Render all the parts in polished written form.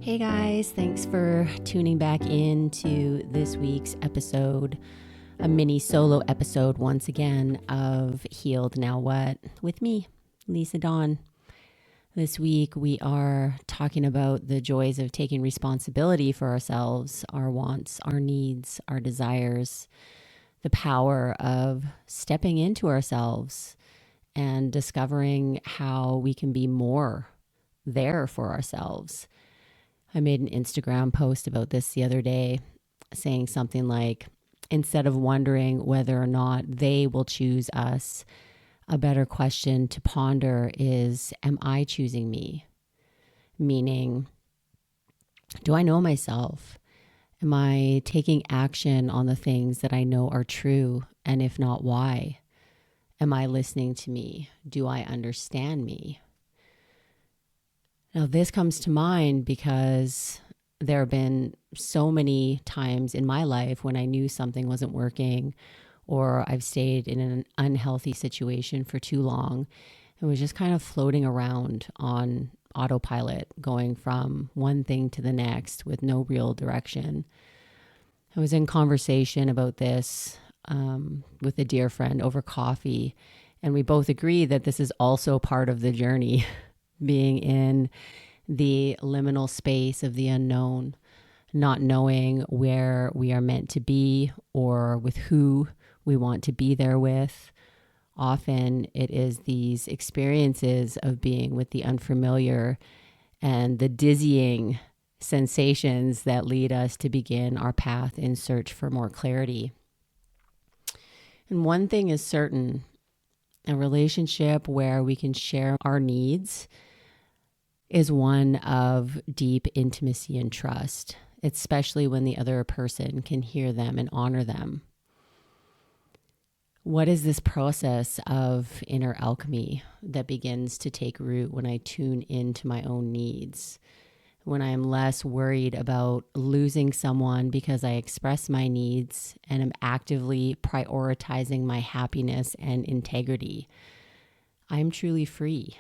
Hey guys, thanks for tuning back in to this week's episode, a mini solo episode once again of Healed Now What with me, Lisa Dawn. This week we are talking about the joys of taking responsibility for ourselves, our wants, our needs, our desires, the power of stepping into ourselves and discovering how we can be more there for ourselves. I made an Instagram post about this the other day, saying something like, instead of wondering whether or not they will choose us, a better question to ponder is, am I choosing me? Meaning, do I know myself? Am I taking action on the things that I know are true? And if not, why? Am I listening to me? Do I understand me? Now, this comes to mind because there have been so many times in my life when I knew something wasn't working, or I've stayed in an unhealthy situation for too long and was just kind of floating around on autopilot, going from one thing to the next with no real direction. I was in conversation about this with a dear friend over coffee, and we both agree that this is also part of the journey. Being in the liminal space of the unknown, not knowing where we are meant to be or with who we want to be there with. Often it is these experiences of being with the unfamiliar and the dizzying sensations that lead us to begin our path in search for more clarity. And one thing is certain, a relationship where we can share our needs is one of deep intimacy and trust, especially when the other person can hear them and honor them. What is this process of inner alchemy that begins to take root when I tune into my own needs? When I am less worried about losing someone because I express my needs and am actively prioritizing my happiness and integrity, I'm truly free.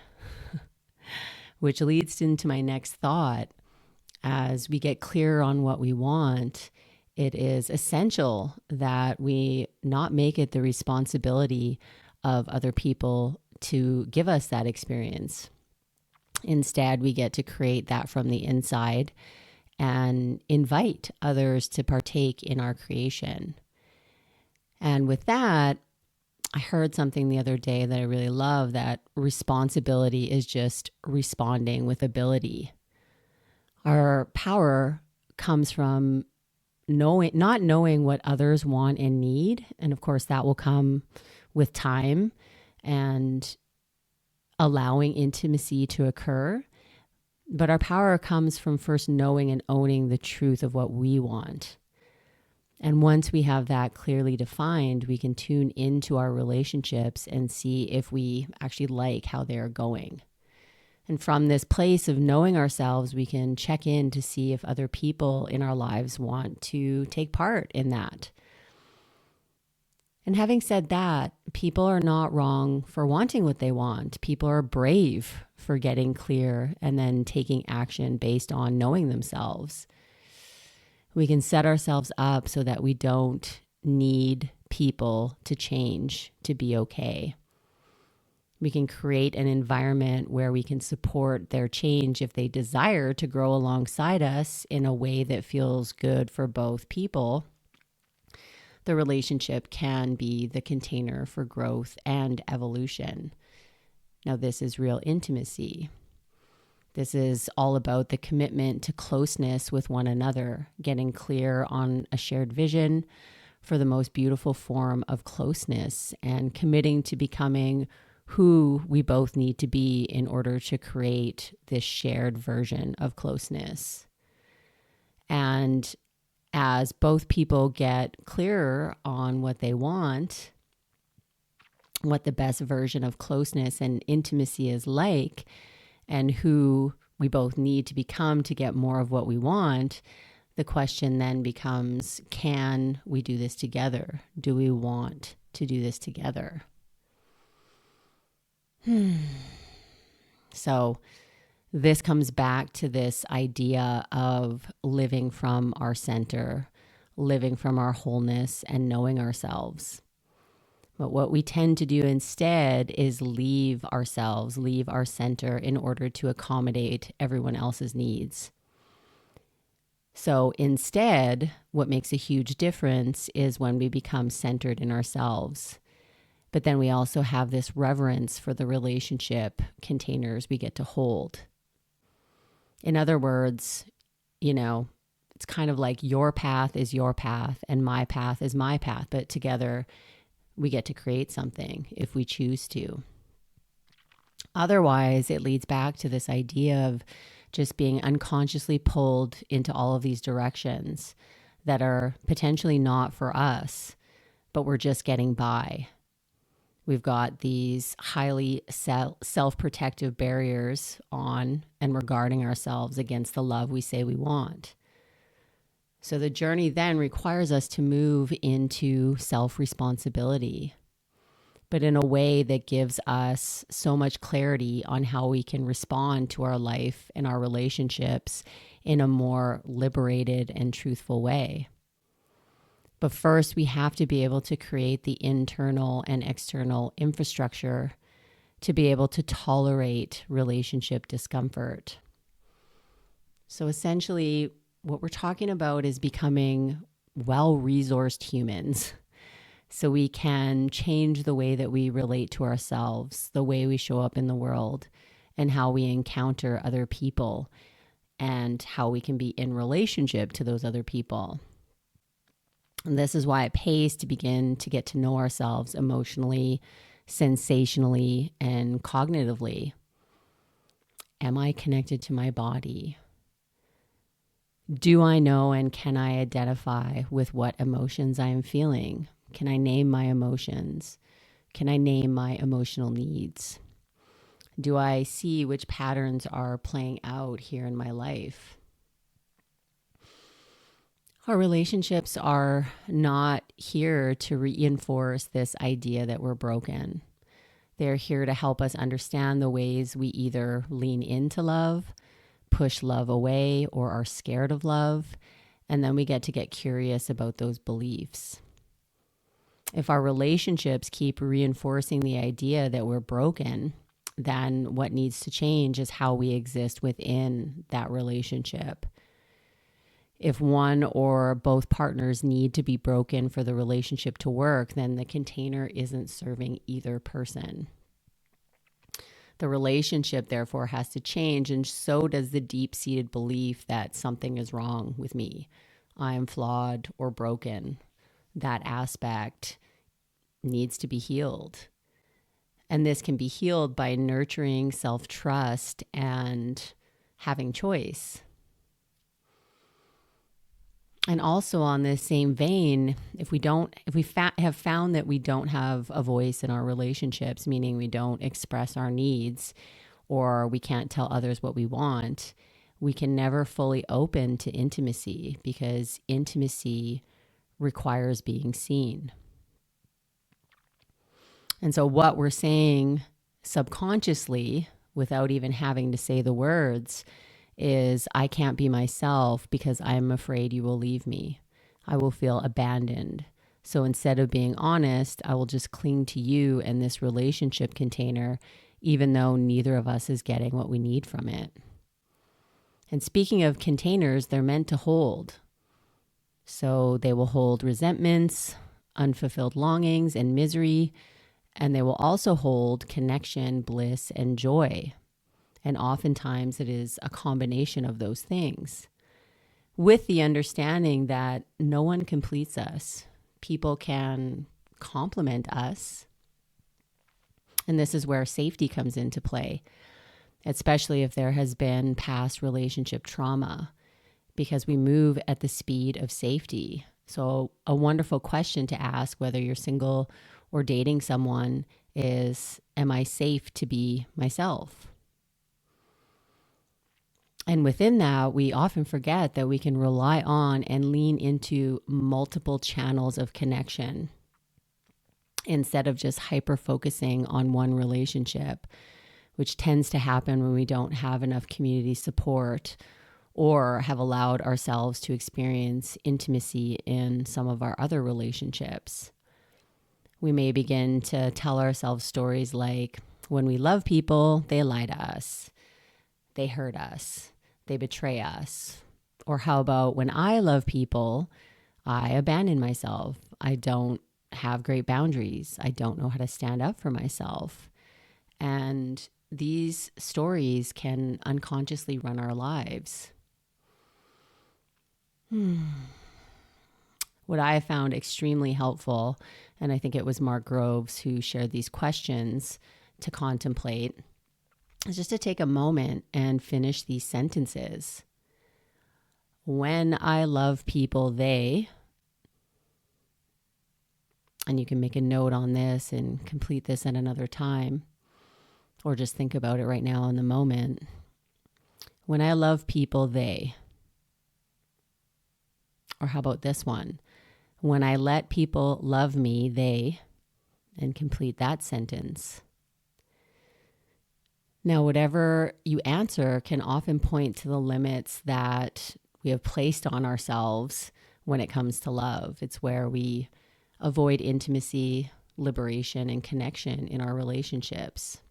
Which leads into my next thought. As we get clearer on what we want, it is essential that we not make it the responsibility of other people to give us that experience. Instead, we get to create that from the inside and invite others to partake in our creation. And with that, I heard something the other day that I really love, that responsibility is just responding with ability. Our power comes from not knowing what others want and need. And of course, that will come with time and allowing intimacy to occur. But our power comes from first knowing and owning the truth of what we want. And once we have that clearly defined, we can tune into our relationships and see if we actually like how they are going. And from this place of knowing ourselves, we can check in to see if other people in our lives want to take part in that. And having said that, people are not wrong for wanting what they want. People are brave for getting clear and then taking action based on knowing themselves. We can set ourselves up so that we don't need people to change to be okay. We can create an environment where we can support their change if they desire to grow alongside us in a way that feels good for both people. The relationship can be the container for growth and evolution. Now, this is real intimacy. This is all about the commitment to closeness with one another, getting clear on a shared vision for the most beautiful form of closeness, and committing to becoming who we both need to be in order to create this shared version of closeness. And as both people get clearer on what they want, what the best version of closeness and intimacy is like, and who we both need to become to get more of what we want, the question then becomes, can we do this together? Do we want to do this together? So This comes back to this idea of living from our center, living from our wholeness, and knowing ourselves. But what we tend to do instead is leave ourselves, leave our center in order to accommodate everyone else's needs. So instead, what makes a huge difference is when we become centered in ourselves. But then we also have this reverence for the relationship containers we get to hold. In other words, it's kind of like your path is your path and my path is my path, but together we get to create something if we choose to. Otherwise, it leads back to this idea of just being unconsciously pulled into all of these directions that are potentially not for us, but we're just getting by. We've got these highly self-protective barriers on, and we're guarding ourselves against the love we say we want. So the journey then requires us to move into self-responsibility, but in a way that gives us so much clarity on how we can respond to our life and our relationships in a more liberated and truthful way. But first, we have to be able to create the internal and external infrastructure to be able to tolerate relationship discomfort. So essentially, what we're talking about is becoming well-resourced humans. So we can change the way that we relate to ourselves, the way we show up in the world, and how we encounter other people, and how we can be in relationship to those other people. And this is why it pays to begin to get to know ourselves emotionally, sensationally, and cognitively. Am I connected to my body? Do I know and can I identify with what emotions I am feeling? Can I name my emotions? Can I name my emotional needs? Do I see which patterns are playing out here in my life? Our relationships are not here to reinforce this idea that we're broken. They're here to help us understand the ways we either lean into love, push love away, or are scared of love. And then we get to get curious about those beliefs. If our relationships keep reinforcing the idea that we're broken, then what needs to change is how we exist within that relationship. If one or both partners need to be broken for the relationship to work, then the container isn't serving either person. The relationship, therefore, has to change, and so does the deep-seated belief that something is wrong with me. I am flawed or broken. That aspect needs to be healed. And this can be healed by nurturing self-trust and having choice. And also on this same vein, if we have found that we don't have a voice in our relationships, meaning we don't express our needs or we can't tell others what we want, we can never fully open to intimacy because intimacy requires being seen. And so what we're saying subconsciously, without even having to say the words, is I can't be myself because I'm afraid you will leave me. I will feel abandoned. So instead of being honest, I will just cling to you and this relationship container, even though neither of us is getting what we need from it. And speaking of containers, they're meant to hold. So they will hold resentments, unfulfilled longings, and misery. And they will also hold connection, bliss, and joy. And oftentimes it is a combination of those things, with the understanding that no one completes us. People can complement us. And this is where safety comes into play, especially if there has been past relationship trauma, because we move at the speed of safety. So a wonderful question to ask, whether you're single or dating someone, is, am I safe to be myself? And within that, we often forget that we can rely on and lean into multiple channels of connection instead of just hyper-focusing on one relationship. which tends to happen when we don't have enough community support or have allowed ourselves to experience intimacy in some of our other relationships. We may begin to tell ourselves stories like, when we love people, they lie to us, they hurt us, they betray us. Or how about, when I love people, I abandon myself. I don't have great boundaries. I don't know how to stand up for myself. And these stories can unconsciously run our lives. What I have found extremely helpful, and I think it was Mark Groves who shared these questions to contemplate, is just to take a moment and finish these sentences. When I love people, they, and you can make a note on this and complete this at another time, or just think about it right now in the moment. When I love people, they. Or how about this one? When I let people love me, they, and complete that sentence. Now, whatever you answer can often point to the limits that we have placed on ourselves when it comes to love. It's where we avoid intimacy, liberation, and connection in our relationships.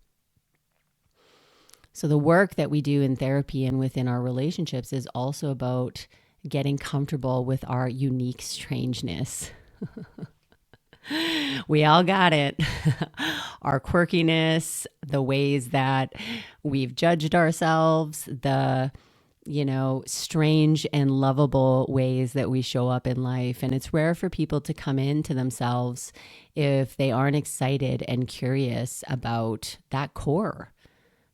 So the work that we do in therapy and within our relationships is also about getting comfortable with our unique strangeness. We all got it. Our quirkiness, the ways that we've judged ourselves, the, strange and lovable ways that we show up in life. And it's rare for people to come into themselves if they aren't excited and curious about that core,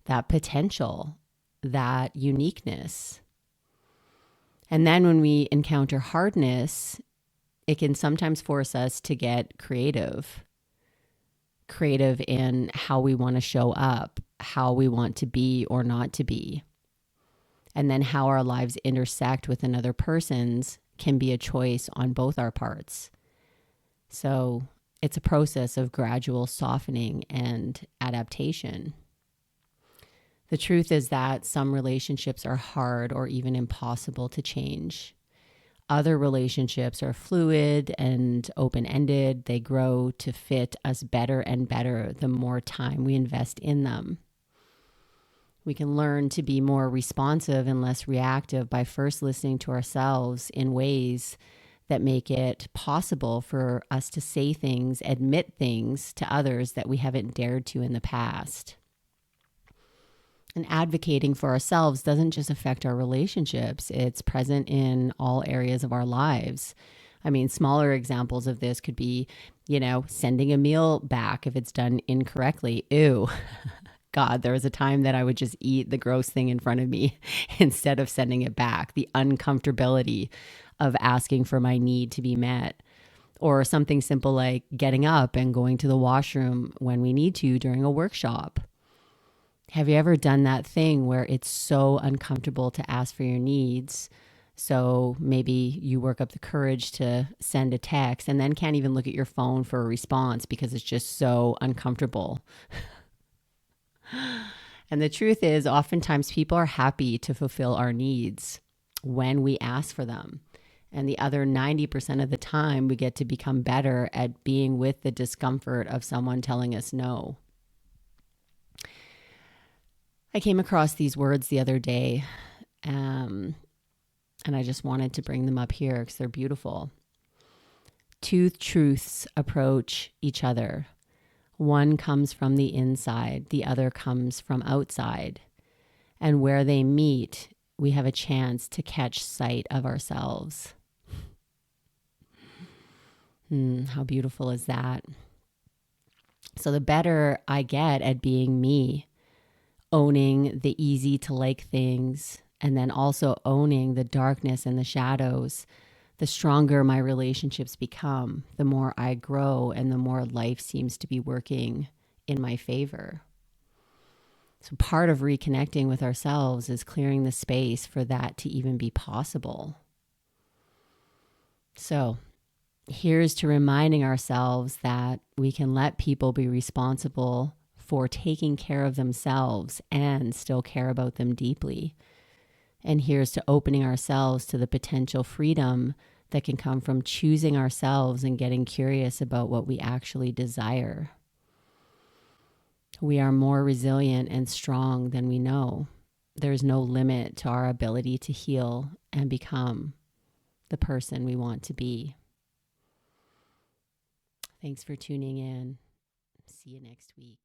that potential, that uniqueness. And then when we encounter hardness, it can sometimes force us to get creative in how we want to show up, how we want to be or not to be. And then how our lives intersect with another person's can be a choice on both our parts. So it's a process of gradual softening and adaptation. The truth is that some relationships are hard or even impossible to change. Other relationships are fluid and open-ended. They grow to fit us better and better the more time we invest in them. We can learn to be more responsive and less reactive by first listening to ourselves in ways that make it possible for us to say things, admit things to others that we haven't dared to in the past. And advocating for ourselves doesn't just affect our relationships. It's present in all areas of our lives. I mean, smaller examples of this could be, sending a meal back if it's done incorrectly. Ew. God, there was a time that I would just eat the gross thing in front of me instead of sending it back. The uncomfortability of asking for my need to be met. Or something simple like getting up and going to the washroom when we need to during a workshop. Have you ever done that thing where it's so uncomfortable to ask for your needs? So maybe you work up the courage to send a text and then can't even look at your phone for a response because it's just so uncomfortable. And the truth is, oftentimes people are happy to fulfill our needs when we ask for them. And the other 90% of the time, we get to become better at being with the discomfort of someone telling us no. I came across these words the other day, and I just wanted to bring them up here because they're beautiful. Two truths approach each other. One comes from the inside, the other comes from outside. And where they meet, we have a chance to catch sight of ourselves. How beautiful is that? So the better I get at being me, owning the easy to like things, and then also owning the darkness and the shadows, the stronger my relationships become, the more I grow and the more life seems to be working in my favor. So part of reconnecting with ourselves is clearing the space for that to even be possible. So here's to reminding ourselves that we can let people be responsible for taking care of themselves and still care about them deeply. And here's to opening ourselves to the potential freedom that can come from choosing ourselves and getting curious about what we actually desire. We are more resilient and strong than we know. There's no limit to our ability to heal and become the person we want to be. Thanks for tuning in. See you next week.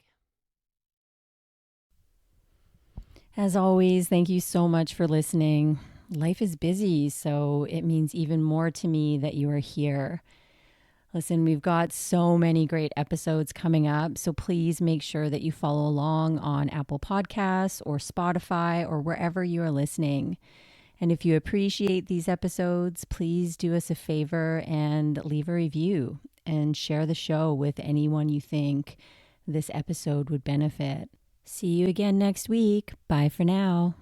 As always, thank you so much for listening. Life is busy, so it means even more to me that you are here. Listen, we've got so many great episodes coming up, so please make sure that you follow along on Apple Podcasts or Spotify or wherever you are listening. And if you appreciate these episodes, please do us a favor and leave a review and share the show with anyone you think this episode would benefit. See you again next week. Bye for now.